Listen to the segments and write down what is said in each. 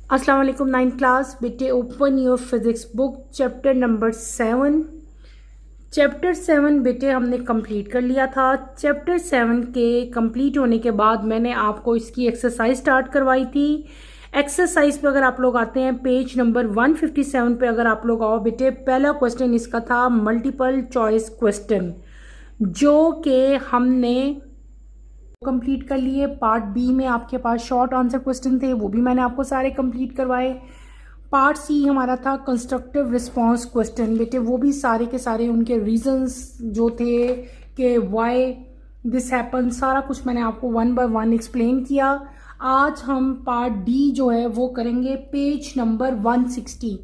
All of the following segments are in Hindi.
अस्सलाम वालेकुम 9th क्लास बेटे। Open your physics book chapter number 7। Chapter 7 बेटे हमने कंप्लीट कर लिया था। चैप्टर 7 के कंप्लीट होने के बाद मैंने आपको इसकी एक्सरसाइज स्टार्ट करवाई थी। एक्सरसाइज पे अगर आप लोग आते हैं पेज नंबर 157 पे अगर आप लोग आओ बेटे, पहला क्वेश्चन इसका था मल्टीपल चॉइस क्वेश्चन, जो कि हमने कंप्लीट कर लिए। पार्ट बी में आपके पास शॉर्ट आंसर क्वेश्चन थे, वो भी मैंने आपको सारे कंप्लीट करवाए। पार्ट सी हमारा था कंस्ट्रक्टिव रिस्पांस क्वेश्चन बेटे, वो भी सारे के सारे उनके रीजंस जो थे कि व्हाई दिस हैपन, सारा कुछ मैंने आपको वन बाय वन एक्सप्लेन किया। आज हम पार्ट डी जो है वो करेंगे पेज नंबर 160।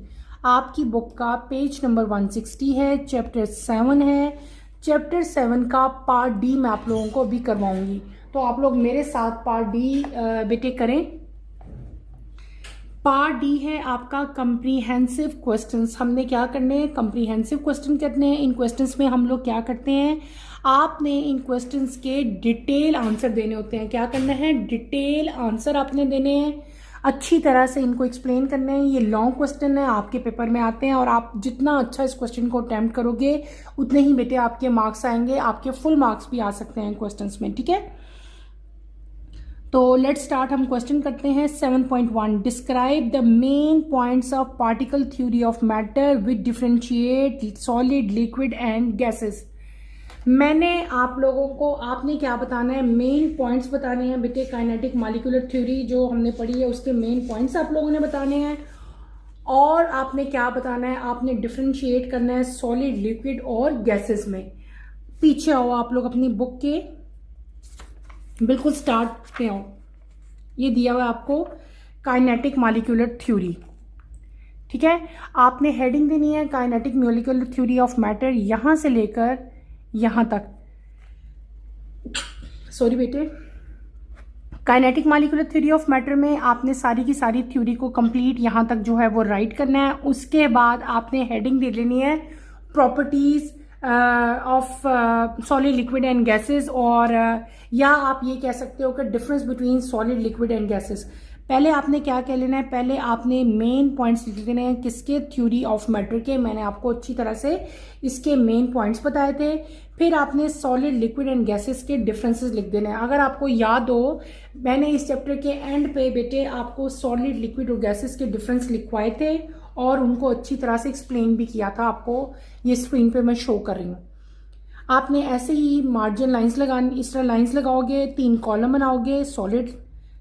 आपकी बुक का पेज नंबर 160 है, चैप्टर 7 है। चैप्टर 7 का पार्ट डी मैं आप लोगों को भी करवाऊंगी, तो आप लोग मेरे साथ पार्ट डी बेटे करें। पार्ट डी है आपका कंप्रीहेंसिव क्वेश्चंस। हमने क्या करने हैं, कंप्रीहेंसिव क्वेश्चन करने हैं। इन क्वेश्चंस में हम लोग क्या करते हैं, आपने इन क्वेश्चंस के डिटेल आंसर देने होते हैं। क्या करना है, डिटेल आंसर आपने देने हैं, अच्छी तरह से इनको एक्सप्लेन करना है। ये लॉन्ग क्वेश्चन है, आपके पेपर में आते हैं, और आप जितना अच्छा इस क्वेश्चन को अटेम्प्ट करोगे उतने ही बेटे आपके मार्क्स आएंगे। आपके फुल मार्क्स भी आ सकते हैं क्वेश्चंस में, ठीक है। तो लेट स्टार्ट, हम क्वेश्चन करते हैं 7.1। Describe the main points of particle theory of matter with differentiate solid liquid and gases. मैंने आप लोगों को, आपने क्या बताना है, मेन पॉइंट्स बताने हैं बेटे। काइनेटिक मॉलिक्यूलर थ्योरी जो हमने पढ़ी है उसके मेन पॉइंट्स आप लोगों ने बताने हैं। और आपने क्या बताना है, आपने डिफरेंशिएट करना है सॉलिड लिक्विड और गैसेस में। पीछे आओ आप लोग अपनी बुक के, बिल्कुल स्टार्ट पे आओ। ये दिया हुआ आपको काइनेटिक मॉलिक्यूलर थ्योरी, ठीक है। आपने हेडिंग देनी है kinetic molecular theory of matter, यहां से लेकर यहां तक। सॉरी बेटे, kinetic molecular theory of matter में आपने सारी की सारी थ्योरी को कंप्लीट यहां तक जो है वो राइट करना है। उसके बाद आपने हेडिंग दे लेनी है properties of solid liquid and gases, और या आप ये कह सकते हो कि difference between solid liquid and gases. पहले आपने क्या कह लेना है, पहले आपने मेन पॉइंट्स लिख लेने हैं किसके, थ्योरी ऑफ मैटर के। मैंने आपको अच्छी तरह से इसके मेन पॉइंट्स बताए थे। फिर आपने सॉलिड लिक्विड एंड गैसेस के डिफरेंसेस लिख देने हैं। अगर आपको याद हो, मैंने इस चैप्टर के एंड पे बेटे आपको सॉलिड लिक्विड और गैसेस के डिफरेंस लिखवाए थे और उनको अच्छी तरह से एक्सप्लेन भी किया था। आपको ये स्क्रीन पे मैं शो कर रही हूँ। आपने ऐसे ही मार्जिन लाइंस लगानी, इस तरह लाइंस लगाओगे, 3 कॉलम बनाओगे, सॉलिड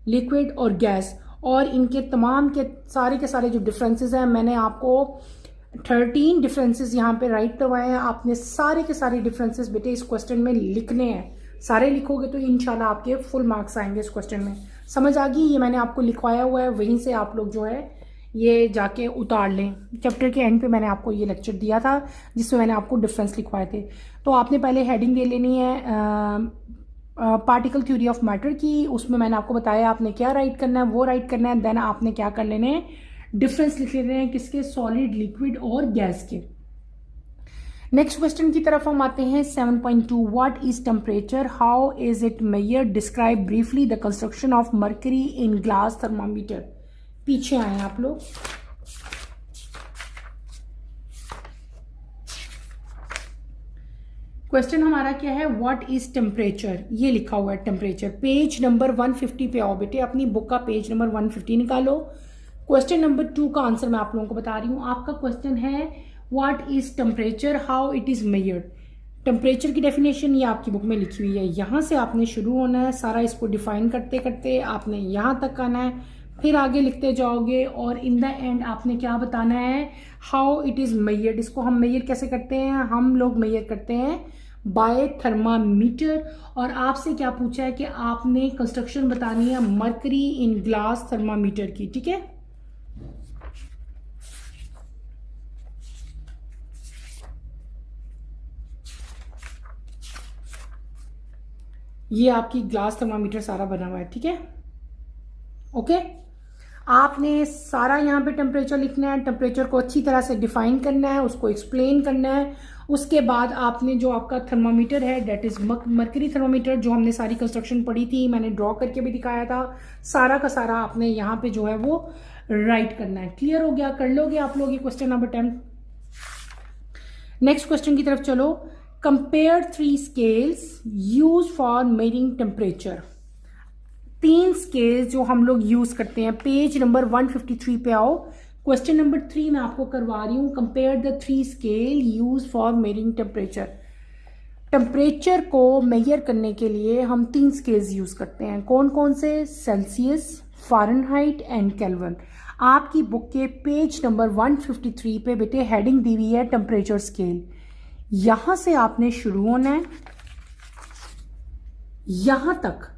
लिक्विड और गैस, और इनके तमाम के सारे जो डिफरेंसेस हैं, मैंने आपको 13 डिफरेंसेस यहाँ पे राइट करवाए हैं। आपने सारे के सारे डिफरेंसेस बेटे इस क्वेश्चन में लिखने हैं। सारे लिखोगे तो इंशाल्लाह आपके फुल मार्क्स आएंगे इस क्वेश्चन में। समझ आ गई, ये मैंने आपको लिखवाया हुआ है, वहीं से आप लोग जो है ये जाके उतार लें। चैप्टर के एंड पे मैंने आपको ये लेक्चर दिया था जिसमें मैंने आपको डिफरेंस लिखवाए थे। तो आपने पहले हेडिंग दे लेनी है पार्टिकल थ्योरी ऑफ मैटर की, उसमें मैंने आपको बताया आपने क्या राइट करना है, वो राइट करना है। देन आपने क्या कर लेने हैं, डिफरेंस लिख लेने हैं किसके, सॉलिड लिक्विड और गैस के। नेक्स्ट क्वेश्चन की तरफ हम आते हैं 7.2। What is temperature, how is it measure, describe briefly the construction of mercury in glass thermometer. पीछे आए आप लोग। क्वेश्चन हमारा क्या है, व्हाट इज टेम्परेचर, ये लिखा हुआ है टेम्परेचर। पेज नंबर 150 पे आओ बेटे, अपनी बुक का पेज नंबर 150 निकालो। क्वेश्चन नंबर 2 का आंसर मैं आप लोगों को बता रही हूं। आपका क्वेश्चन है what is temperature, how it is measured. Temperature की डेफिनेशन ये आपकी बुक में लिखी हुई है। यहां से आपने शुरू होना है, सारा इसको डिफाइन करते करते आपने यहां तक आना है, फिर आगे लिखते जाओगे, और इन द एंड आपने क्या बताना है, हाउ इट इज मेजर्ड। इसको हम मेजर कैसे करते हैं, हम लोग मेजर करते हैं बाय थर्मामीटर। और आपसे क्या पूछा है कि आपने कंस्ट्रक्शन बतानी है मर्करी इन ग्लास थर्मामीटर की, ठीक है। ये आपकी ग्लास थर्मामीटर सारा बना हुआ है, ठीक है, ओके। आपने सारा यहाँ पे टेम्परेचर लिखना है, टेम्परेचर को अच्छी तरह से डिफाइन करना है, उसको एक्सप्लेन करना है। उसके बाद आपने जो आपका थर्मामीटर है डेट इज मर्करी थर्मामीटर, जो हमने सारी कंस्ट्रक्शन पढ़ी थी, मैंने ड्रॉ करके भी दिखाया था, सारा का सारा आपने यहाँ पे जो है वो राइट करना है। क्लियर हो गया? कर लोगे आप लोग ये क्वेश्चन नंबर 10। नेक्स्ट क्वेश्चन की तरफ चलो। Compare 3 scales use for measuring temperature. 3 scale जो हम लोग यूज करते हैं। पेज नंबर 153 पे आओ। क्वेश्चन नंबर 3 मैं आपको करवा रही हूं। Compare the 3 scale use for measuring temperature. Temperature को मेजर करने के लिए हम 3 स्केल्स यूज करते हैं। कौन कौन से? Celsius, Fahrenheit and kelvin. आपकी बुक के पेज नंबर 153 पे बेटे हेडिंग दी हुई है टेम्परेचर स्केल। यहां से आपने शुरू होना है, यहां तक,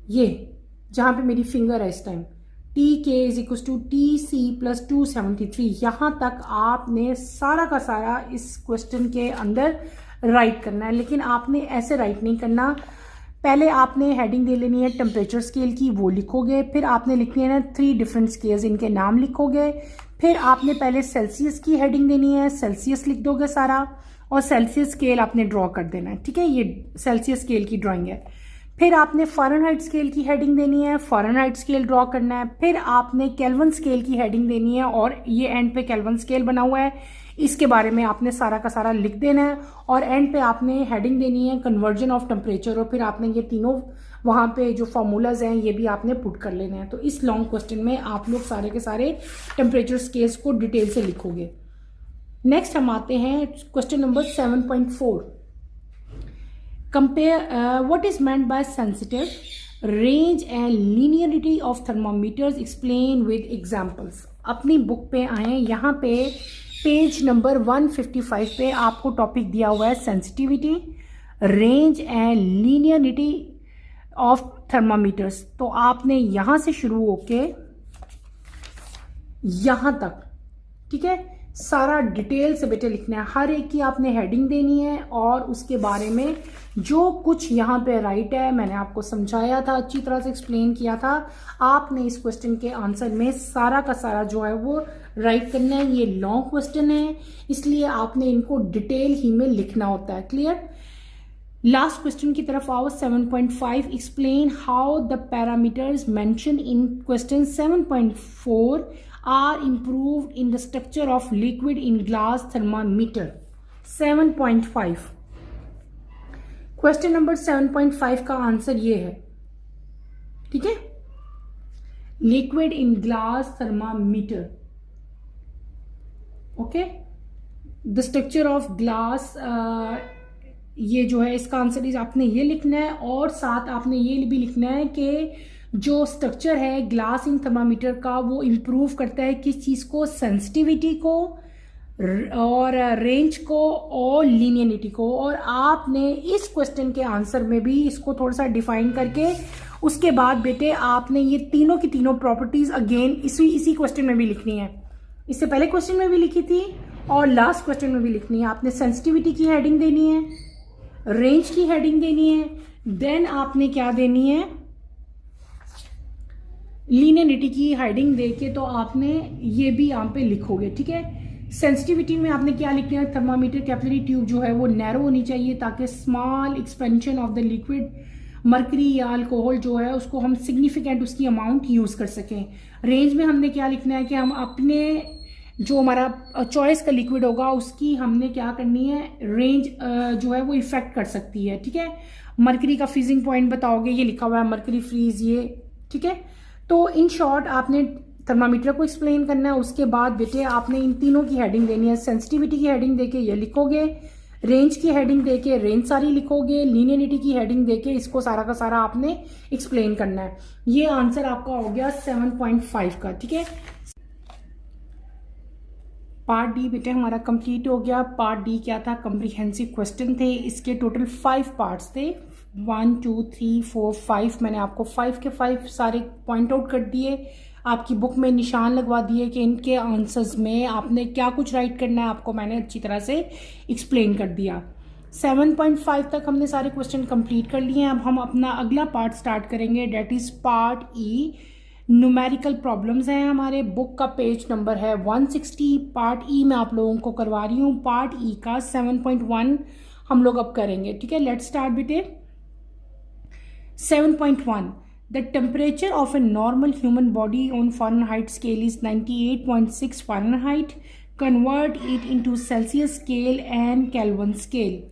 ये जहां पे मेरी फिंगर है इस time, TK is equal to TC plus 273, यहां तक आपने सारा का सारा इस क्वेश्चन के अंदर राइट करना है। लेकिन आपने ऐसे राइट नहीं करना। पहले आपने हेडिंग दे लेनी है टेम्परेचर स्केल की, वो लिखोगे। फिर आपने लिखनी है ना 3 डिफरेंट स्केल्स, इनके नाम लिखोगे। फिर आपने पहले सेल्सियस की हेडिंग देनी है, सेल्सियस लिख दोगे सारा, और सेल्सियस स्केल आपने ड्रॉ कर देना है। ठीक है, ये सेल्सियस स्केल की ड्राइंग है। फिर आपने फ़ारेनहाइट स्केल की हेडिंग देनी है, फ़ारेनहाइट स्केल ड्रॉ करना है। फिर आपने केल्विन स्केल की हेडिंग देनी है, और ये एंड पे केल्विन स्केल बना हुआ है, इसके बारे में आपने सारा का सारा लिख देना है। और एंड पे आपने हेडिंग देनी है कन्वर्जन ऑफ टेम्परेचर, और फिर आपने ये तीनों वहाँ पे जो फॉर्मूलाज हैं ये भी आपने पुट कर लेना है। तो इस लॉन्ग क्वेश्चन में आप लोग सारे के सारे टेम्परेचर स्केल्स को डिटेल से लिखोगे। नेक्स्ट हम आते हैं question number 7.4। Compare what is meant by sensitive, range and linearity of thermometers, explain with examples। अपनी बुक पे आए, यहाँ पे पेज नंबर 155 पे आपको टॉपिक दिया हुआ है sensitivity, range and linearity of thermometers. तो आपने यहाँ से शुरू होके यहाँ तक, ठीक है, सारा डिटेल से बेटे लिखना है। हर एक की आपने हेडिंग देनी है, और उसके बारे में जो कुछ यहाँ पे राइट है, मैंने आपको समझाया था, अच्छी तरह से एक्सप्लेन किया था। आपने इस क्वेश्चन के आंसर में सारा का सारा जो है वो राइट करना है। ये लॉन्ग क्वेश्चन है, इसलिए आपने इनको डिटेल ही में लिखना होता है। क्लियर? लास्ट क्वेश्चन की तरफ आओ। 7.5 explain how the parameters mention in question 7.4 are improved in the structure of liquid in glass thermometer। 7.5 question number 7.5 का आंसर ये है। ठीक है, liquid in glass thermometer. Okay, the structure of glass, ये जो है इसका आंसर इज आपने ये लिखना है, और साथ आपने ये भी लिखना है कि जो स्ट्रक्चर है ग्लास इन थर्मामीटर का वो इम्प्रूव करता है किस चीज़ को? सेंसिटिविटी को, और रेंज को, और लीनियरिटी को। और आपने इस क्वेश्चन के आंसर में भी इसको थोड़ा सा डिफाइन करके उसके बाद बेटे आपने ये तीनों की तीनों प्रॉपर्टीज अगेन इसी क्वेश्चन में भी लिखनी है। इससे पहले क्वेश्चन में भी लिखी थी और लास्ट क्वेश्चन में भी लिखनी है। आपने सेंसिटिविटी की हेडिंग देनी है, रेंज की हेडिंग देनी है, देन आपने क्या देनी है? लीनियरिटी की हेडिंग देके तो आपने ये भी यहाँ पे लिखोगे। ठीक है, सेंसिटिविटी में आपने क्या लिखना है? थर्मामीटर कैपिलरी ट्यूब जो है वो नैरो होनी चाहिए ताकि small expansion of the liquid mercury या अल्कोहल जो है उसको हम सिग्निफिकेंट उसकी अमाउंट यूज कर सकें। रेंज में हमने क्या लिखना है कि हम अपने जो हमारा चॉइस का लिक्विड होगा उसकी हमने क्या करनी है? रेंज जो है वो इफेक्ट कर सकती है। ठीक है, मर्करी का फ्रीजिंग पॉइंट बताओगे, ये लिखा हुआ है मर्करी फ्रीज ये। ठीक है, तो इन शॉर्ट आपने थर्मामीटर को एक्सप्लेन करना है। उसके बाद बेटे आपने इन तीनों की हेडिंग देनी है। सेंसिटिविटी की हेडिंग देके ये लिखोगे, रेंज की हेडिंग देके रेंज सारी लिखोगे, लीनियरिटी की हेडिंग देके इसको सारा का सारा आपने एक्सप्लेन करना है। ये आंसर आपका हो गया 7.5 का। ठीक है, पार्ट डी बेटे हमारा कंप्लीट हो गया। पार्ट डी क्या था? कॉम्प्रिहेंसिव क्वेश्चन थे। इसके टोटल 5 पार्ट्स थे, 1 2 3 4 5। मैंने आपको 5 के 5 सारे पॉइंट आउट कर दिए, आपकी बुक में निशान लगवा दिए कि इनके आंसर्स में आपने क्या कुछ राइट करना है, आपको मैंने अच्छी तरह से एक्सप्लेन कर दिया। 7.5 तक हमने सारे क्वेश्चन कंप्लीट कर लिए हैं। अब हम अपना अगला पार्ट स्टार्ट करेंगे, that is part E. Numerical problems हैं हमारे बुक का, पेज नंबर है 160। पार्ट ई में आप लोगों को करवा रही हूँ। पार्ट ई का 7.1 हम लोग अब करेंगे, ठीक है। लेट्स स्टार्ट बेटे। 7.1 the temperature of a normal human body on Fahrenheit scale is 98.6 Fahrenheit. Convert it into Celsius scale and Kelvin scale.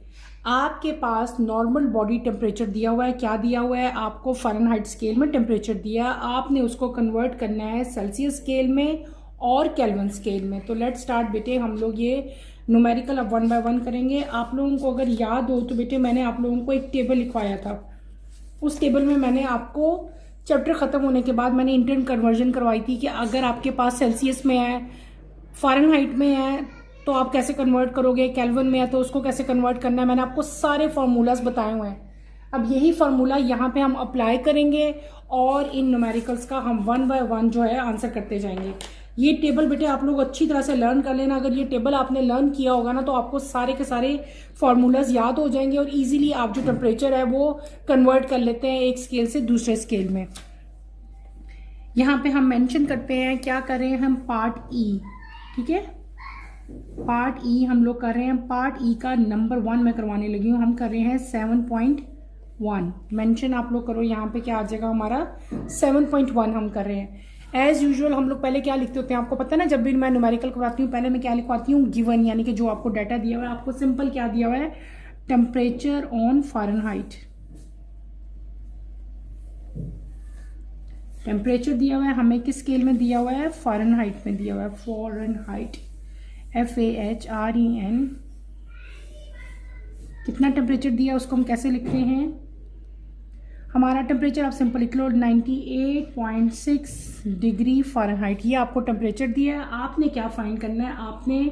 आपके पास नॉर्मल बॉडी टेम्परेचर दिया हुआ है, क्या दिया हुआ है आपको, फ़ारेनहाइट स्केल में टेम्परेचर दिया, आपने उसको कन्वर्ट करना है सेल्सियस स्केल में और केल्विन स्केल में। तो लेट्स स्टार्ट बेटे, हम लोग ये न्यूमेरिकल अब 1 बाय 1 करेंगे। आप लोगों को अगर याद हो तो बेटे मैंने आप लोगों को एक टेबल लिखवाया था, उस टेबल में मैंने आपको चैप्टर ख़त्म होने के बाद मैंने इंस्टेंट कन्वर्जन करवाई थी कि अगर आपके पास सेल्सियस में है, फ़ारेनहाइट में है तो आप कैसे कन्वर्ट करोगे, केल्विन में है तो उसको कैसे कन्वर्ट करना है। मैंने आपको सारे फार्मूलाज बताए हुए हैं। अब यही फार्मूला यहाँ पे हम अप्लाई करेंगे और इन न्यूमेरिकल्स का हम 1 बाय 1 जो है आंसर करते जाएंगे। ये टेबल बेटे आप लोग अच्छी तरह से लर्न कर लेना। अगर ये टेबल आपने लर्न किया होगा ना तो आपको सारे के सारे फार्मूलाज याद हो जाएंगे और इजीली आप जो टेम्परेचर है वो कन्वर्ट कर लेते हैं एक स्केल से दूसरे स्केल में। यहाँ पे हम मेंशन करते हैं, क्या कर रहे हैं हम, पार्ट ई, ठीक है। पार्ट ई हम लोग कर रहे हैं। पार्ट ई का नंबर 1 मैं करवाने लगी हूँ। हम कर रहे हैं 7.1। मेंशन आप लोग करो, यहाँ पे क्या आ जाएगा हमारा 7.1 हम कर रहे हैं। एज यूजुअल हम लोग पहले क्या लिखते होते हैं आपको पता है ना, जब भी मैं न्यूमेरिकल करवाती हूँ पहले मैं क्या लिखवाती हूँ, गिवन, यानी कि जो आपको डाटा दिया हुआ है। आपको सिंपल क्या दिया हुआ है, टेम्परेचर ऑन फ़ारेनहाइट। टेम्परेचर दिया हुआ है हमें किस स्केल में दिया हुआ है, फ़ारेनहाइट में दिया हुआ है। Fahrenheit FAREN। कितना टेम्परेचर दिया उसको हम कैसे लिखते हैं, हमारा टेम्परेचर आप सिंपल लिख लो 98.6 डिग्री फ़ारेनहाइट। ये आपको टेम्परेचर दिया है। आपने क्या फाइंड करना है, आपने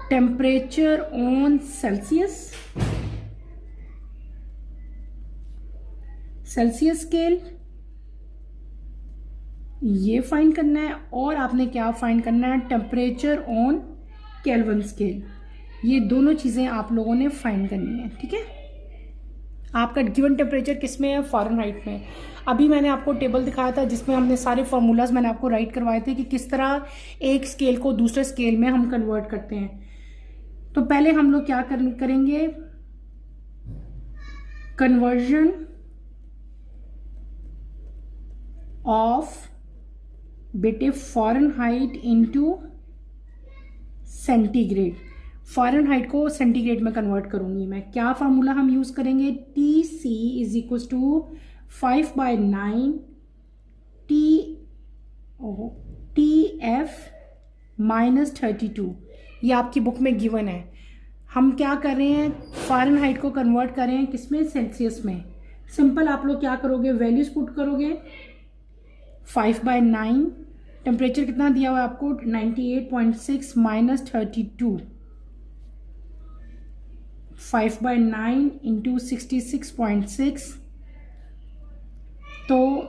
टेम्परेचर ऑन सेल्सियस स्केल ये फाइंड करना है और आपने क्या फाइंड करना है, टेम्परेचर ऑन केल्विन स्केल। ये दोनों चीज़ें आप लोगों ने फाइंड करनी है, ठीक है। आपका गिवन टेम्परेचर किस में है, फ़ारेनहाइट में। अभी मैंने आपको टेबल दिखाया था जिसमें हमने सारे फार्मूलाज मैंने आपको राइट करवाए थे कि किस तरह एक स्केल को दूसरे स्केल में हम कन्वर्ट करते हैं। तो पहले हम लोग क्या करेंगे, कन्वर्जन ऑफ बेटे फ़ारेनहाइट इनटू सेंटीग्रेड। फ़ारेनहाइट को सेंटीग्रेड में कन्वर्ट करूंगी मैं। क्या फार्मूला हम यूज़ करेंगे, TC is equal to 5/9 TF -32। ये आपकी बुक में गिवन है। हम क्या कर रहे हैं, फ़ारेनहाइट को कन्वर्ट कर रहे हैं किसमें, सेल्सियस में। सिंपल आप लोग क्या करोगे, वैल्यूज पुट करोगे। 5/9 टेम्परेचर कितना दिया हुआ है आपको, 98.6 -32। 5/9 इंटू 66.6। तो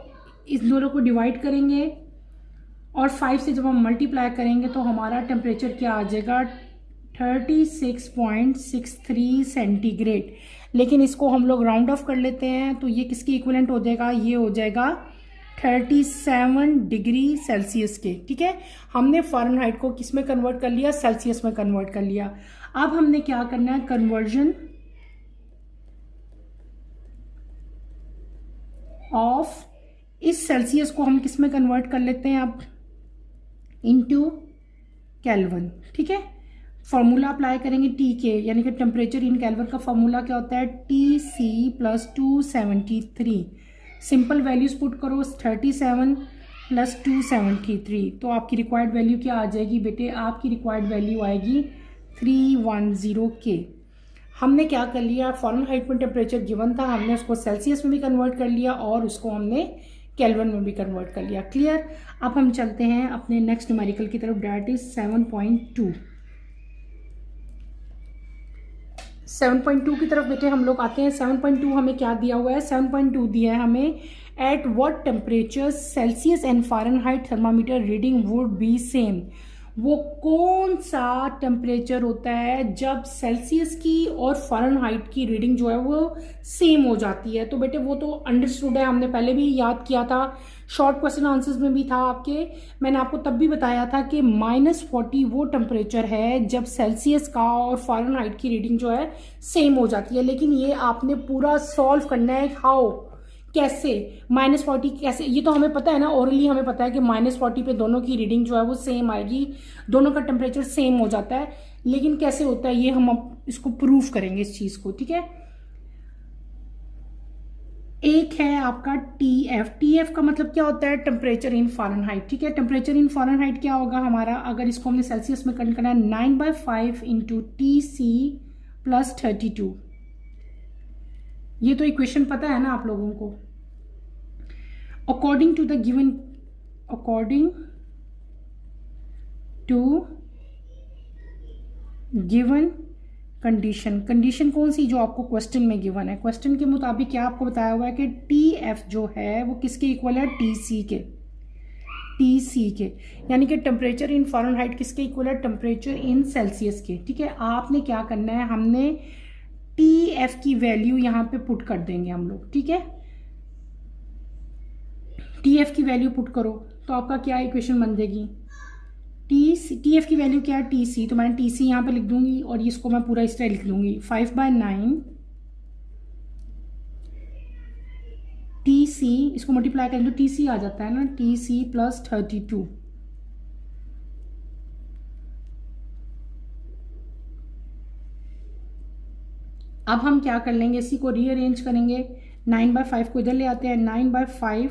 इस दोनों को डिवाइड करेंगे और 5 से जब हम मल्टीप्लाई करेंगे तो हमारा टेम्परेचर क्या आ जाएगा, 36.63 सेंटीग्रेड। लेकिन इसको हम लोग राउंड ऑफ कर लेते हैं तो ये किसकी इक्विवेलेंट हो जाएगा, ये हो जाएगा 37 डिग्री सेल्सियस के, ठीक है। हमने फ़ारेनहाइट को किस में कन्वर्ट कर लिया, सेल्सियस में कन्वर्ट कर लिया। अब हमने क्या करना है, कन्वर्जन ऑफ, इस सेल्सियस को हम किस में कन्वर्ट कर लेते हैं अब, इनटू केल्विन, ठीक है। फॉर्मूला अप्लाई करेंगे टी के, यानी कि टेम्परेचर इन केल्विन का फॉर्मूला क्या होता है, TC + 273। सिंपल वैल्यूज पुट करो, 37 + 273। तो आपकी रिक्वायर्ड वैल्यू क्या आ जाएगी बेटे, आपकी रिक्वायर्ड वैल्यू आएगी 310K। हमने क्या कर लिया, फ़ारेनहाइट में टेम्परेचर गिवन था, हमने उसको सेल्सियस में भी कन्वर्ट कर लिया और उसको हमने केल्विन में भी कन्वर्ट कर लिया। क्लियर। अब हम चलते हैं अपने नेक्स्ट न्यूमेरिकल की तरफ, डेट इज 7.2। 7.2 की तरफ बेटे हम लोग आते हैं। 7.2 हमें क्या दिया हुआ है, 7.2 दिया है हमें, at what temperature Celsius and Fahrenheit thermometer reading would be same वो कौन सा टेम्परेचर होता है जब सेल्सियस की और फ़ारेनहाइट की रीडिंग जो है वो सेम हो जाती है। तो बेटे वो तो अंडरस्टूड है, हमने पहले भी याद किया था, शॉर्ट क्वेश्चन आंसर्स में भी था आपके। मैंने आपको तब भी बताया था कि -40 वो टेम्परेचर है जब सेल्सियस का और फ़ारेनहाइट की रीडिंग जो है सेम हो जाती है। लेकिन ये आपने पूरा सॉल्व करना है। हाउ, कैसे -40 कैसे, ये तो हमें पता है ना, ओरली हमें पता है कि -40 पे दोनों की रीडिंग जो है वो सेम आएगी, दोनों का टेम्परेचर सेम हो जाता है। लेकिन कैसे होता है ये हम अब इसको प्रूफ करेंगे इस चीज को, ठीक है। एक है आपका TF का मतलब क्या होता है, टेम्परेचर इन फ़ारेनहाइट, ठीक है। टेम्परेचर इन फ़ारेनहाइट क्या होगा हमारा, अगर इसको हमने सेल्सियस में कन्वर्ट करना है, 9/5 इंटू TC + 32। ये तो इक्वेशन पता है ना आप लोगों को। अकॉर्डिंग टू गिवन कंडीशन कौन सी, जो आपको क्वेश्चन में गिवन है। क्वेश्चन के मुताबिक क्या आपको बताया हुआ है कि TF जो है वो किसके इक्वल है, TC के, यानी कि टेम्परेचर इन फ़ारेनहाइट किसके इक्वल है, टेम्परेचर इन सेल्सियस के, ठीक है। आपने क्या करना है, हमने TF की वैल्यू यहां पे पुट कर देंगे हम लोग, ठीक है। TF की वैल्यू पुट करो तो आपका क्या इक्वेशन बन जाएगी, TF की वैल्यू क्या है, TC, तो मैं TC यहां पे लिख दूंगी और इसको मैं पूरा इस तरह लिख लूंगी, 5/9 TC, इसको मल्टीप्लाई करें तो TC आ जाता है ना, TC + 32। अब हम क्या कर लेंगे, इसी को रीअरेंज करेंगे, 9/5 को इधर ले आते हैं, 9/5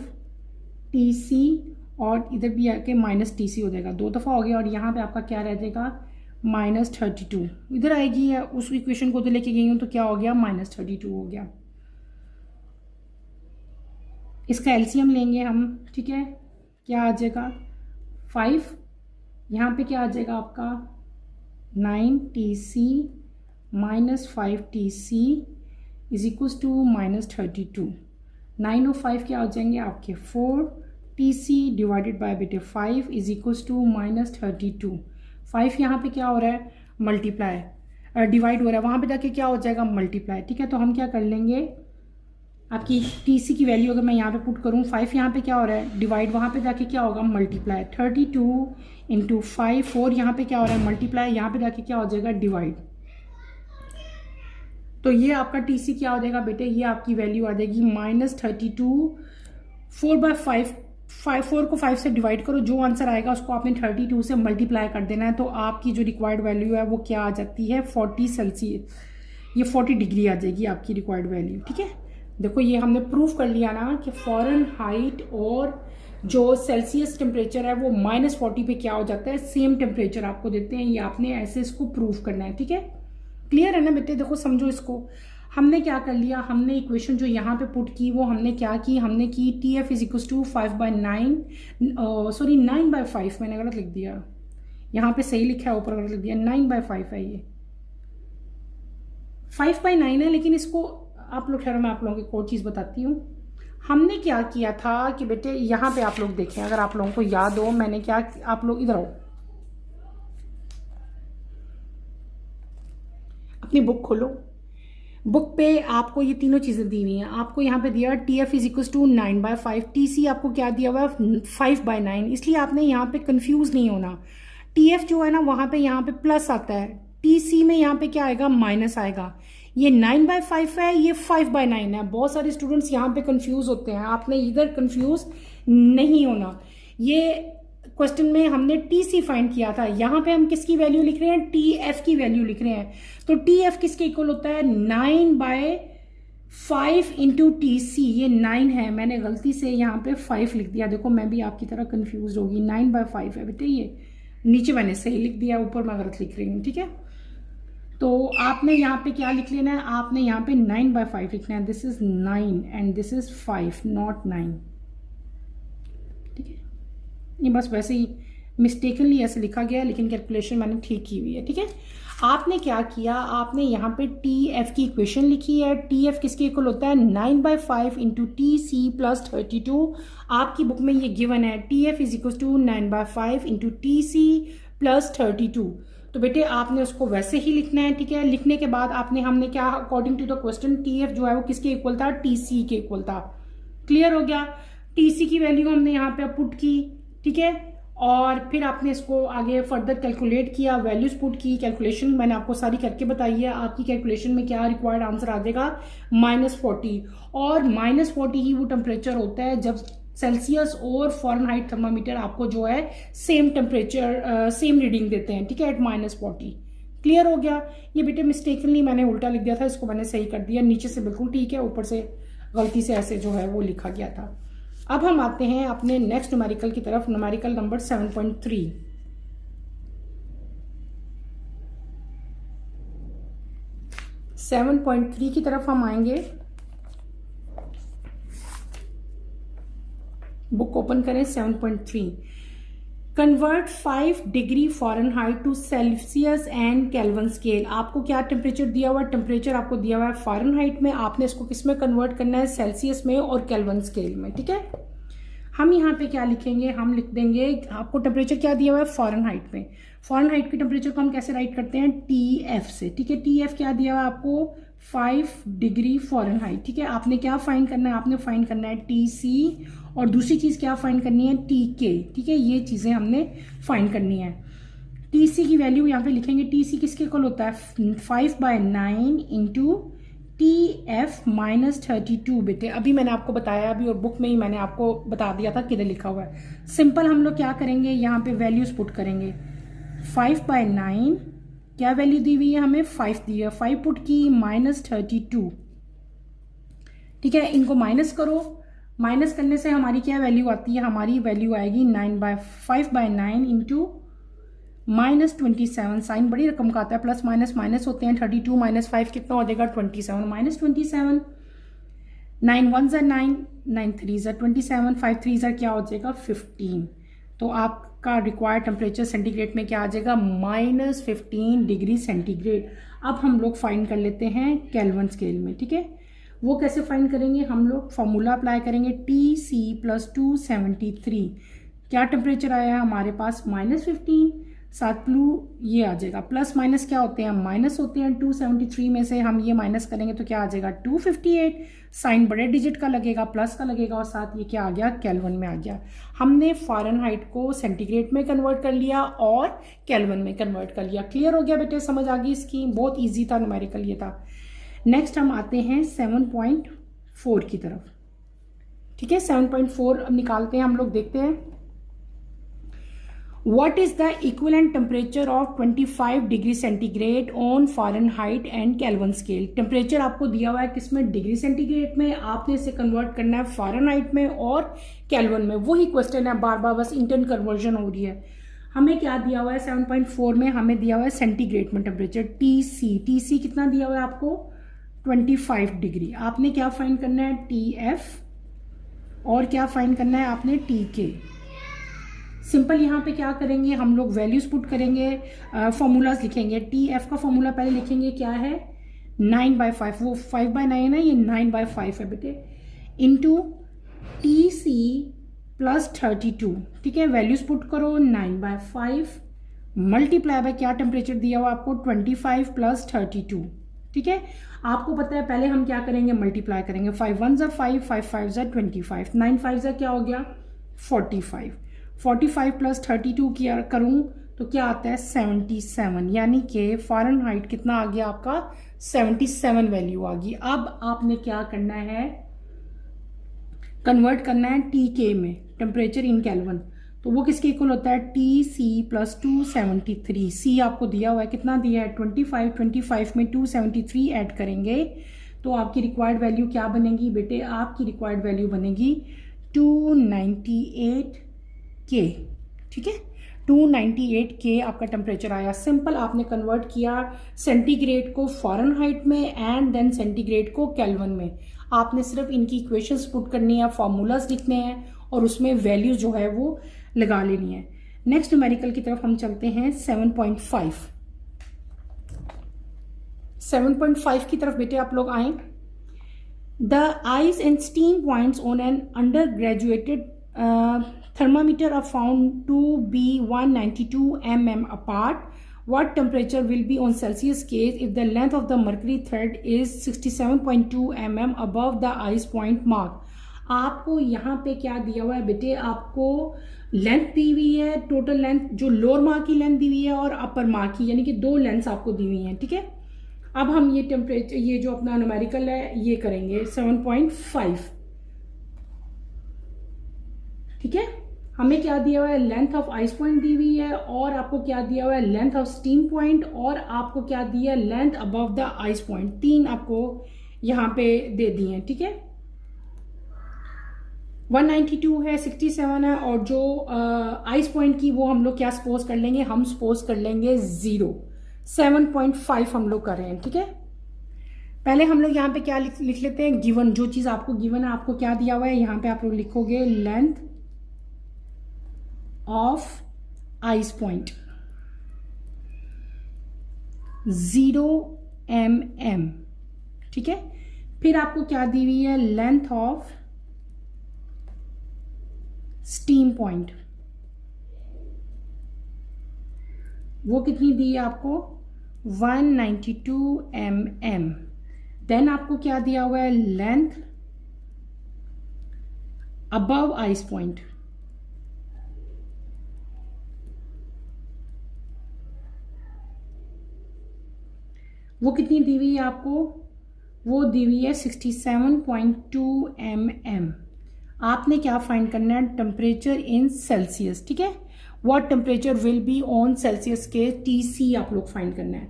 TC और इधर भी आके -TC हो जाएगा, 2 दफ़ा हो गया, और यहाँ पे आपका क्या रह जाएगा, -32 इधर आएगी, या उस इक्वेशन को तो लेके गई हूँ तो क्या हो गया, -32 हो गया। इसका एलसीएम लेंगे हम, ठीक है, क्या आ जाएगा 5, यहाँ पे क्या आ जाएगा आपका 9TC - 5TC = -32। 9 और 5 क्या हो जाएंगे आपके 4TC डिवाइडेड बाय बेटे 5 = -32। 5 यहाँ पे क्या हो रहा है, मल्टीप्लाई, डिवाइड हो रहा है, वहाँ पे जाके क्या हो जाएगा, मल्टीप्लाई, ठीक है। तो हम क्या कर लेंगे, आपकी TC की वैल्यू अगर मैं यहाँ पे पुट करूँ, 5 यहाँ पे क्या हो रहा है, डिवाइड, वहाँ पे जाके क्या होगा, मल्टीप्लाई, 32 × 5, 4 यहाँ पे क्या हो रहा है, मल्टीप्लाई, यहाँ पे जाके क्या हो जाएगा, डिवाइड। तो ये आपका TC क्या हो जाएगा बेटे, ये आपकी वैल्यू आ जाएगी -32। 4/5, 4 को 5 से डिवाइड करो, जो आंसर आएगा उसको आपने 32 से मल्टीप्लाई कर देना है, तो आपकी जो रिक्वायर्ड वैल्यू है वो क्या आ जाती है, 40 सेल्सियस, ये 40 डिग्री आ जाएगी आपकी रिक्वायर्ड वैल्यू, ठीक है। देखो ये हमने प्रूफ कर लिया ना कि फ़ारेनहाइट और जो सेल्सियस टेम्परेचर है वो -40 पे क्या हो जाता है, सेम टेम्परेचर आपको देते हैं, ये आपने ऐसे इसको प्रूफ करना है, ठीक है। क्लियर है ना बेटे, देखो समझो इसको। हमने क्या कर लिया, हमने इक्वेशन जो यहाँ पे पुट की वो हमने क्या की, हमने की TF = 5/9, सॉरी 9/5, मैंने गलत लिख दिया, यहाँ पे सही लिखा है, ऊपर गलत लिख दिया, 9/5 है, ये 5/9 है, लेकिन इसको आप लोग, खैर मैं आप लोगों को एक और चीज़ बताती हूँ। हमने क्या किया था कि बेटे यहाँ पे आप लोग देखें, अगर आप लोगों को याद हो, मैंने क्या, आप लोग इधर आओ, अपनी बुक खोलो, बुक पे आपको ये तीनों चीज़ें दी हुई हैं। आपको यहाँ पे दिया TF = 9/5, TC आपको क्या दिया हुआ है 5/9, इसलिए आपने यहाँ पे कंफ्यूज नहीं होना। TF जो है ना वहाँ पे यहाँ पे प्लस आता है, TC में यहाँ पे क्या आएगा, माइनस आएगा। ये 9/5 है, ये 5/9 है। बहुत सारे स्टूडेंट्स यहाँ पे कंफ्यूज होते हैं, आपने इधर कंफ्यूज नहीं होना। ये क्वेश्चन में हमने TC फाइंड किया था, यहाँ पे हम किसकी वैल्यू लिख रहे हैं, TF की वैल्यू लिख रहे हैं। तो TF किसके इक्वल होता है, 9/5 इंटू TC, ये 9 है, मैंने गलती से यहाँ पे 5 लिख दिया, देखो मैं भी आपकी तरह कंफ्यूज होगी, 9/5 है बेटे, ये नीचे मैंने सही लिख दिया, ऊपर मैं गलत लिख रही हूँ, ठीक है। तो आपने यहाँ पे क्या लिख लेना है, आपने यहाँ पे 9/5 लिखना है, this is 9 and this is 5, not 9, ठीक है। ये बस वैसे ही मिस्टेकनली ऐसे लिखा गया है, लेकिन कैलकुलेशन मैंने ठीक की हुई है, ठीक है। आपने क्या किया, आपने यहाँ पे TF की इक्वेशन लिखी है। TF किसके इक्वल होता है, 9/5 इंटू TC + 32। आपकी बुक में ये गिवन है, TF = 9/5 इंटू TC प्लस 32। तो बेटे आपने उसको वैसे ही लिखना है, ठीक है। लिखने के बाद हमने क्या, according to the question TF जो है वो किसके इक्वल था, TC के इक्वल था। क्लियर हो गया। TC की वैल्यू हमने यहाँ पे पुट की, ठीक है, और फिर आपने इसको आगे फर्दर कैलकुलेट किया, वैल्यूज पुट की, कैलकुलेशन मैंने आपको सारी करके बताई है। आपकी कैलकुलेशन में क्या रिक्वायर्ड आंसर आ जाएगा, -40। और -40 ही वो टेम्परेचर होता है जब सेल्सियस और फॉरेनहाइट थर्मामीटर आपको जो है सेम टेम्परेचर सेम रीडिंग देते हैं, ठीक है, एट -40। क्लियर हो गया। ये बेटे मिस्टेकनली मैंने उल्टा लिख दिया था, इसको मैंने सही कर दिया। नीचे से बिल्कुल ठीक है, ऊपर से गलती से ऐसे जो है वो लिखा गया था। अब हम आते हैं अपने नेक्स्ट न्यूमेरिकल की तरफ, न्यूमेरिकल नंबर 7.3। 7.3 की तरफ हम आएंगे। बुक ओपन करें। 7.3 convert 5 degree Fahrenheit to Celsius and Kelvin scale. आपको क्या टेम्परेचर दिया हुआ है, टेम्परेचर आपको दिया हुआ है फ़ारेनहाइट में, आपने इसको किस में कन्वर्ट करना है, सेल्सियस में और केल्विन स्केल में, ठीक है। हम यहाँ पे क्या लिखेंगे, हम लिख देंगे, आपको टेम्परेचर क्या दिया हुआ है फ़ारेनहाइट में। फ़ारेनहाइट के टेम्परेचर को हम कैसे राइट करते हैं, TF से, ठीक है। TF क्या दिया हुआ है आपको, 5 डिग्री फ़ारेनहाइट, ठीक है। आपने क्या फाइंड करना है, आपने फाइंड करना है TC, और दूसरी चीज़ क्या फाइंड करनी है, TK, ठीक है। ये चीज़ें हमने फाइंड करनी है। TC की वैल्यू यहाँ पे लिखेंगे। TC किसके इक्वल होता है, 5/9 इंटू TF -32। बेटे अभी मैंने आपको बताया अभी, और बुक में ही मैंने आपको बता दिया था किधर लिखा हुआ है। सिंपल हम लोग क्या करेंगे, यहाँ पे वैल्यूज पुट करेंगे। 5/9 क्या वैल्यू दी हुई है हमें, 5 दी है, 5 पुट की, -32, ठीक है। इनको माइनस करो, माइनस करने से हमारी क्या वैल्यू आती है, हमारी वैल्यू आएगी 5/9 इंटू -27। साइन बड़ी रकम का आता है, प्लस माइनस माइनस होते हैं। 32 - 5 कितना हो जाएगा, 27, -27। 9 1 ज़ा 9, 9 3 ज़ा 27, 5 3 ज़ा क्या हो जाएगा, 15। तो आपका रिक्वायर्ड टेम्परेचर सेंटीग्रेड में क्या आ जाएगा, -15 डिग्री सेंटीग्रेड। अब हम लोग फाइंड कर लेते हैं केल्विन स्केल में, ठीक है। वो कैसे फाइंड करेंगे, हम लोग फॉर्मूला अप्लाई करेंगे। TC + 273 क्या टेम्परेचर आया है हमारे पास, -15, साथ प्लू ये आ जाएगा, प्लस माइनस क्या होते हैं, माइनस होते हैं। 273 में से हम ये माइनस करेंगे तो क्या आ जाएगा, 258। साइन बड़े डिजिट का लगेगा, प्लस का लगेगा, और साथ ये क्या आ गया, केल्विन में आ गया। हमने फ़ारेनहाइट को सेंटीग्रेड में कन्वर्ट कर लिया और केल्विन में कन्वर्ट कर लिया। क्लियर हो गया बेटे, समझ आ गई इसकी, बहुत ईजी था न्यूमेरिकल ये था। नेक्स्ट हम आते हैं 7.4 की तरफ, ठीक है। 7.4 अब निकालते हैं हम लोग, देखते हैं। What is the equivalent temperature of 25 degree centigrade on Fahrenheit and Kelvin scale. Temperature आपको दिया हुआ है किसमें, डिग्री सेंटीग्रेड में, आपने इसे कन्वर्ट करना है फ़ारेनहाइट में और केल्विन में। वही क्वेश्चन है, बार बार बस इंटरन कन्वर्जन हो रही है। हमें क्या दिया हुआ है 7.4 में, हमें दिया हुआ है सेंटीग्रेड में टेम्परेचर। TC कितना दिया हुआ है आपको, 25 डिग्री। आपने क्या फाइंड करना है, TF, और क्या फाइंड करना है आपने, TK। सिंपल यहाँ पे क्या करेंगे, हम लोग वैल्यूज पुट करेंगे, फॉर्मूलाज लिखेंगे। TF का फॉर्मूला पहले लिखेंगे, क्या है, 9/5, वो 5/9 है, ये 9/5 है बेटे, इंटू TC + 32, ठीक है। वैल्यूज पुट करो, 9/5 मल्टीप्लाई बाय क्या टेम्परेचर दिया हुआ आपको, 25 + 32, ठीक है। आपको पता है पहले हम क्या करेंगे, मल्टीप्लाई करेंगे। 5 1 ज़ा 5, 5 5 ज़ा 25, 9 5 ज़ा क्या हो गया, 45। 45 + 32 किया करूं तो क्या आता है, 77, यानी कि फ़ारेनहाइट कितना आ गया आपका, 77 वैल्यू आ गई। अब आपने क्या करना है, कन्वर्ट करना है TK में, टेम्परेचर इन केल्विन। तो वो किसके इक्वल होता है, TC + 273। C आपको दिया हुआ है, कितना दिया है, 25। 25 में 273 ऐड करेंगे तो आपकी रिक्वायर्ड वैल्यू क्या बनेगी बेटे, आपकी रिक्वायर्ड वैल्यू बनेगी 298 K, ठीक है। 298 K आपका टेम्परेचर आया। सिंपल आपने कन्वर्ट किया सेंटीग्रेड को फ़ारेनहाइट में एंड देन सेंटीग्रेड को केल्विन में। आपने सिर्फ इनकी इक्वेशंस पुट करनी है, फार्मूलाज लिखने हैं और उसमें वैल्यू जो है वो लगा लेनी है। नेक्स्ट न्यूमेरिकल की तरफ हम चलते हैं 7.5। 7.5 की तरफ बेटे आप लोग आए। The ice and steam points on an under graduated thermometer are found to be 192 mm apart. What temperature will be on Celsius scale if the length of the mercury thread is 67.2 mm above the ice point mark? आपको यहाँ पे क्या दिया हुआ है बेटे, आपको लेंथ दी हुई है, टोटल लेंथ जो लोअर मार्क की लेंथ दी हुई है और अपर मार्क की, यानी कि दो लेंथ्स आपको दी हुई हैं, ठीक है। अब हम ये टेम्परेचर, ये जो अपना न्यूमेरिकल है ये करेंगे 7.5, ठीक है। हमें क्या दिया हुआ है, लेंथ ऑफ आइस पॉइंट दी हुई है, और आपको क्या दिया हुआ है, लेंथ ऑफ स्टीम पॉइंट, और आपको क्या दिया है, length above the ice point. तीन आपको यहाँ पे दे दिए हैं, ठीक है। 192 है, 67 है, और जो आइस पॉइंट की वो हम लोग क्या सपोज कर लेंगे, हम सपोज कर लेंगे 0। 7.5 हम लोग कर रहे हैं, ठीक है। पहले हम लोग यहाँ पे क्या लिख लेते हैं, गिवन, जो चीज आपको गिवन है, आपको क्या दिया हुआ है, यहाँ पे आप लोग लिखोगे length of ice point 0 mm, ठीक है। फिर आपको क्या दी हुई है, लेंथ ऑफ स्टीम पॉइंट, वो कितनी दी है आपको, 192 mm। देन आपको क्या दिया हुआ है, लेंथ अबव आइस पॉइंट, वो कितनी दी हुई है आपको, वो दी हुई है 67.2 mm। आपने क्या फाइंड करना है, टेम्परेचर इन सेल्सियस, ठीक है। What temperature will be on Celsius के, TC आप लोग फाइंड करना है।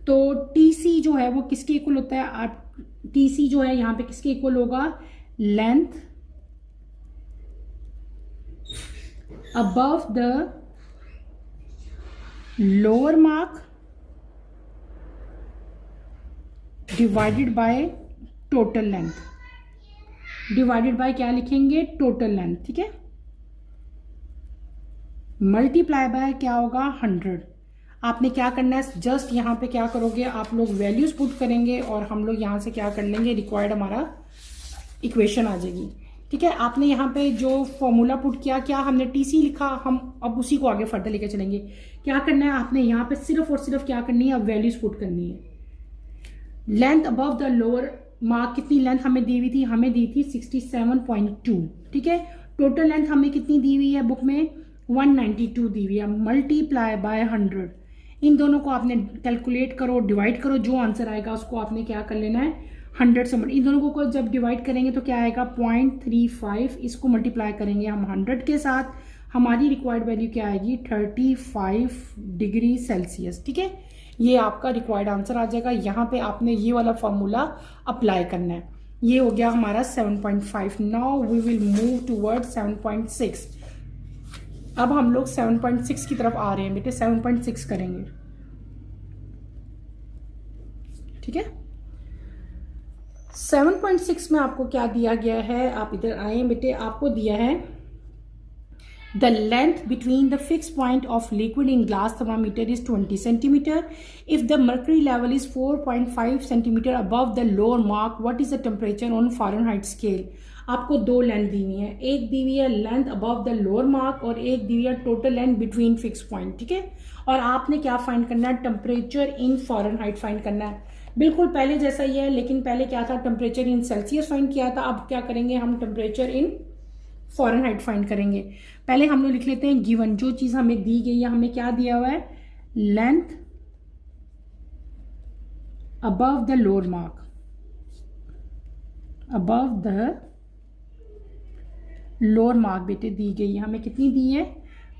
तो TC जो है वो किसके इक्वल होता है, आप TC जो है यहाँ पे किसके इक्वल होगा, length above the lower mark divided by total length, divided by क्या लिखेंगे, टोटल लेंथ, ठीक है। मल्टीप्लाई बाय क्या होगा, 100। आपने क्या करना है, जस्ट यहाँ पे क्या करोगे, आप लोग वैल्यूज पुट करेंगे और हम लोग यहाँ से क्या कर लेंगे, रिक्वायर्ड हमारा इक्वेशन आ जाएगी, ठीक है। आपने यहाँ पे जो फॉर्मूला पुट किया, क्या हमने TC लिखा, हम अब उसी को आगे फर्दर लेके चलेंगे। क्या करना है, आपने यहाँ पे सिर्फ और सिर्फ क्या करनी है, अब वैल्यूज पुट करनी है। Length above the lower mark, कितनी लेंथ हमें दी हुई थी, हमें दी थी 67.2, ठीक है। टोटल लेंथ हमें कितनी दी हुई है बुक में, 192 दी हुई है, मल्टीप्लाई बाय 100। इन दोनों को आपने कैलकुलेट करो, डिवाइड करो, जो आंसर आएगा उसको आपने क्या कर लेना है, 100 से। इन दोनों को जब डिवाइड करेंगे तो क्या आएगा, 0.35। इसको मल्टीप्लाई करेंगे हम 100 के साथ, हमारी रिक्वायर्ड वैल्यू क्या आएगी, 35 डिग्री सेल्सियस, ठीक है। ये आपका रिक्वायर्ड आंसर आ जाएगा। यहाँ पे आपने ये वाला फॉर्मूला अप्लाई करना है। ये हो गया हमारा 7.5। Now we will move toward 7.6। अब हम लोग 7.6 की तरफ आ रहे हैं बेटे, 7.6 करेंगे, ठीक है। 7.6 में आपको क्या दिया गया है, आप इधर आए बेटे, आपको दिया है the length between the fixed point of liquid in glass thermometer is 20 centimeter. If the mercury level is 4.5 centimeter above the lower mark, what is the temperature on Fahrenheit scale? आपको दो लेंथ दी हुई है, एक दी हुई है length above the lower mark और एक दी हुई है total length between fix point, ठीक है। और आपने क्या फाइंड करना है, टेम्परेचर इन फॉरेनहाइट फाइंड करना है। बिल्कुल पहले जैसा ही है, लेकिन पहले क्या था, टेम्परेचर इन सेल्सियस फाइंड किया था। अब क्या करेंगे, हम टेम्परेचर इन फॉरेनहाइट फाइंड करेंगे। पहले हम लोग लिख लेते हैं गिवन, जो चीज हमें दी गई है, हमें क्या दिया हुआ है, length above the lower mark, above the lower mark बेटे दी गई है, हमें कितनी दी है,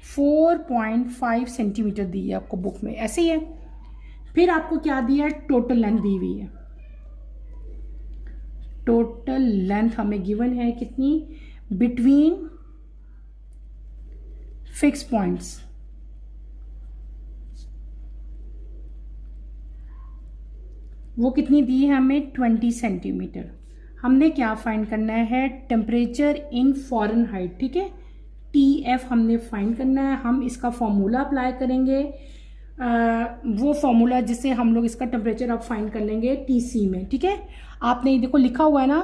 4.5 सेंटीमीटर दी है आपको बुक में, ऐसे ही है। फिर आपको क्या दिया है, टोटल लेंथ दी हुई है। टोटल लेंथ हमें गिवन है कितनी, बिटवीन फिक्स पॉइंट्स, वो कितनी दी है हमें, 20 सेंटीमीटर। हमने क्या फाइंड करना है, टेम्परेचर इन फॉरेनहाइट, ठीक है। TF हमने फाइंड करना है। हम इसका फॉर्मूला अप्लाई करेंगे, वो फॉर्मूला जिससे हम लोग इसका टेम्परेचर अब फाइंड कर लेंगे TC में, ठीक है। आपने देखो लिखा हुआ है ना,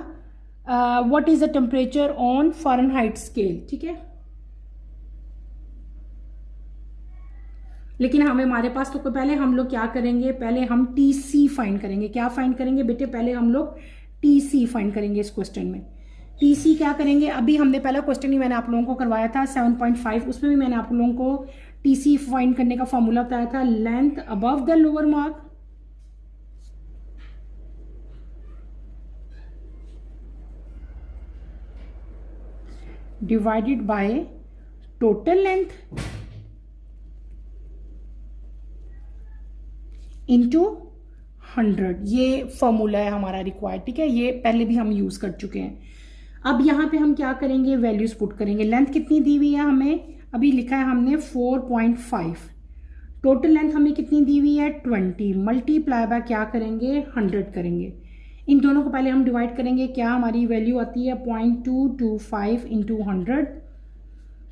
what is the temperature on Fahrenheit scale, ठीक है। लेकिन हमारे पास तो पहले हम लोग क्या करेंगे, पहले हम TC फाइंड करेंगे। क्या फाइंड करेंगे बेटे, पहले हम लोग TC फाइंड करेंगे इस क्वेश्चन में। TC क्या करेंगे, अभी हमने पहला क्वेश्चन ही मैंने आप लोगों को करवाया था 7.5, उसमें भी मैंने आप लोगों को TC फाइंड करने का फॉर्मूला बताया था, length above the lower mark divided by total length into 100। ये फॉर्मूला है हमारा रिक्वायर्ड, ठीक है, ये पहले भी हम यूज कर चुके हैं। अब यहाँ पे हम क्या करेंगे, वैल्यूज पुट करेंगे। लेंथ कितनी दी हुई है हमें, अभी लिखा है हमने 4.5। टोटल लेंथ हमें कितनी दी हुई है 20, मल्टीप्लाई बाय क्या करेंगे 100 करेंगे। इन दोनों को पहले हम डिवाइड करेंगे, क्या हमारी वैल्यू आती है 0.225 इंटू 100,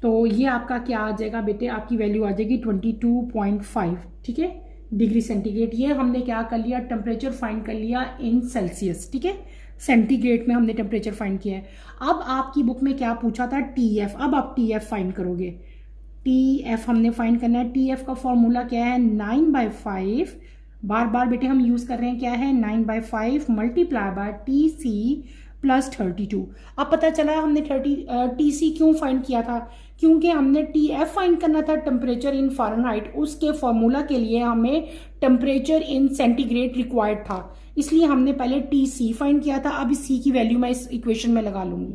तो ये आपका क्या आ जाएगा बेटे, आपकी वैल्यू आ जाएगी 22.5, ठीक है, डिग्री सेंटीग्रेड। ये हमने क्या कर लिया, टेम्परेचर फाइंड कर लिया इन सेल्सियस, ठीक है, सेंटीग्रेड में हमने टेम्परेचर फाइंड किया है। अब आपकी बुक में क्या पूछा था, TF, अब आप TF फाइंड करोगे। TF हमने फाइंड करना है। TF का फॉर्मूला क्या है, 9/5, बार बार बेटे हम यूज कर रहे हैं, क्या है 9/5 मल्टीप्लाई बाय TC प्लस 32। अब पता चला हमने TC क्यों फाइंड किया था, क्योंकि हमने TF फाइंड करना था, टेम्परेचर इन फ़ारेनहाइट, उसके फॉर्मूला के लिए हमें टेम्परेचर इन सेंटीग्रेड रिक्वायर्ड था, इसलिए हमने पहले TC फाइंड किया था। अब इस C की वैल्यू मैं इस इक्वेशन में लगा लूंगी।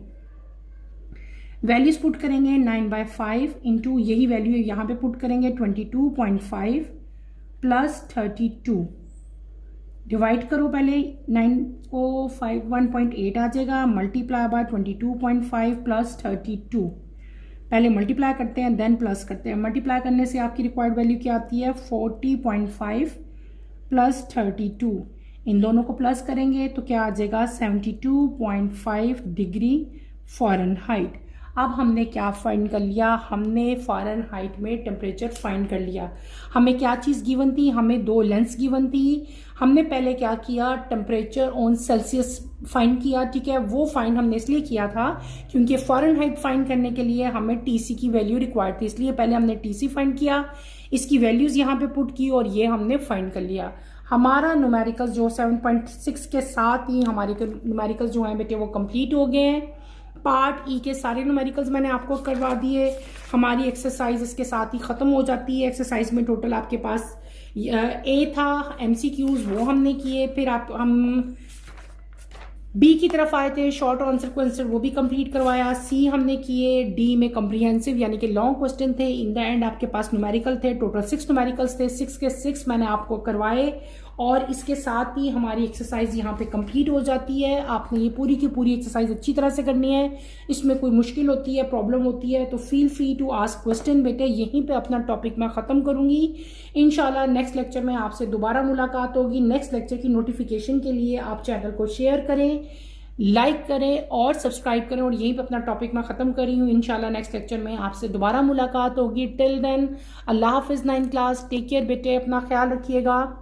वैल्यूज पुट करेंगे 9/5 इंटू यही वैल्यू यहाँ पे पुट करेंगे 22.5 प्लस 32, डिवाइड करो पहले 9 को 5 1.8 आ जाएगा, मल्टीप्लाई बाय 22.5 प्लस 32। पहले मल्टीप्लाई करते हैं देन प्लस करते हैं। मल्टीप्लाई करने से आपकी रिक्वायर्ड वैल्यू क्या आती है 40.5 प्लस 32। इन दोनों को प्लस करेंगे तो क्या आ जाएगा 72.5 डिग्री फ़ारेनहाइट। अब हमने क्या फाइंड कर लिया, हमने फ़ारेनहाइट में टेम्परेचर फाइंड कर लिया। हमें क्या चीज़ गिवन थी, हमें 2 लेंथ्स गिवन थी। हमने पहले क्या किया, टेम्परेचर ऑन सेल्सियस फाइंड किया, ठीक है, वो फाइंड हमने इसलिए किया था क्योंकि फ़ारेनहाइट फाइंड करने के लिए हमें TC की वैल्यू रिक्वायर्ड थी, इसलिए पहले हमने TC फाइंड किया, इसकी वैल्यूज़ यहाँ पे पुट की और ये हमने फाइंड कर लिया। हमारा न्यूमेरिकल्स जो 7.6 के साथ ही हमारे न्यूमेरिकल्स जो हैं बेटे वो कंप्लीट हो गए हैं। पार्ट E के सारे न्यूमेरिकल्स मैंने आपको करवा दिए। हमारी एक्सरसाइज इसके साथ ही ख़त्म हो जाती है। एक्सरसाइज में टोटल आपके पास A था, MCQs वो हमने किए, फिर हम B की तरफ आए थे, शॉर्ट आंसर क्वेश्चन वो भी कंप्लीट करवाया, C हमने किए, D में कम्प्रीहेंसिव यानी कि लॉन्ग क्वेश्चन थे, इन द एंड आपके पास न्यूमेरिकल थे, टोटल 6 न्यूमेरिकल्स थे, 6 के 6 मैंने आपको करवाए और इसके साथ ही हमारी एक्सरसाइज यहाँ पे कंप्लीट हो जाती है। आपने ये पूरी की पूरी एक्सरसाइज अच्छी तरह से करनी है। इसमें कोई मुश्किल होती है, प्रॉब्लम होती है तो feel free to ask question बेटे। यहीं पे अपना टॉपिक मैं ख़त्म करूँगी। इंशाल्लाह नेक्स्ट लेक्चर में आपसे दोबारा मुलाकात होगी। नेक्स्ट लेक्चर की नोटिफिकेशन के लिए आप चैनल को शेयर करें, लाइक करें और सब्सक्राइब करें और यहीं पे अपना टॉपिक मैं ख़त्म कर रही हूँ। इंशाल्लाह नेक्स्ट लेक्चर में आपसे दोबारा मुलाकात होगी। टिल देन अल्लाह हाफिज़ 9th क्लास, टेक केयर बेटे, अपना ख्याल रखिएगा।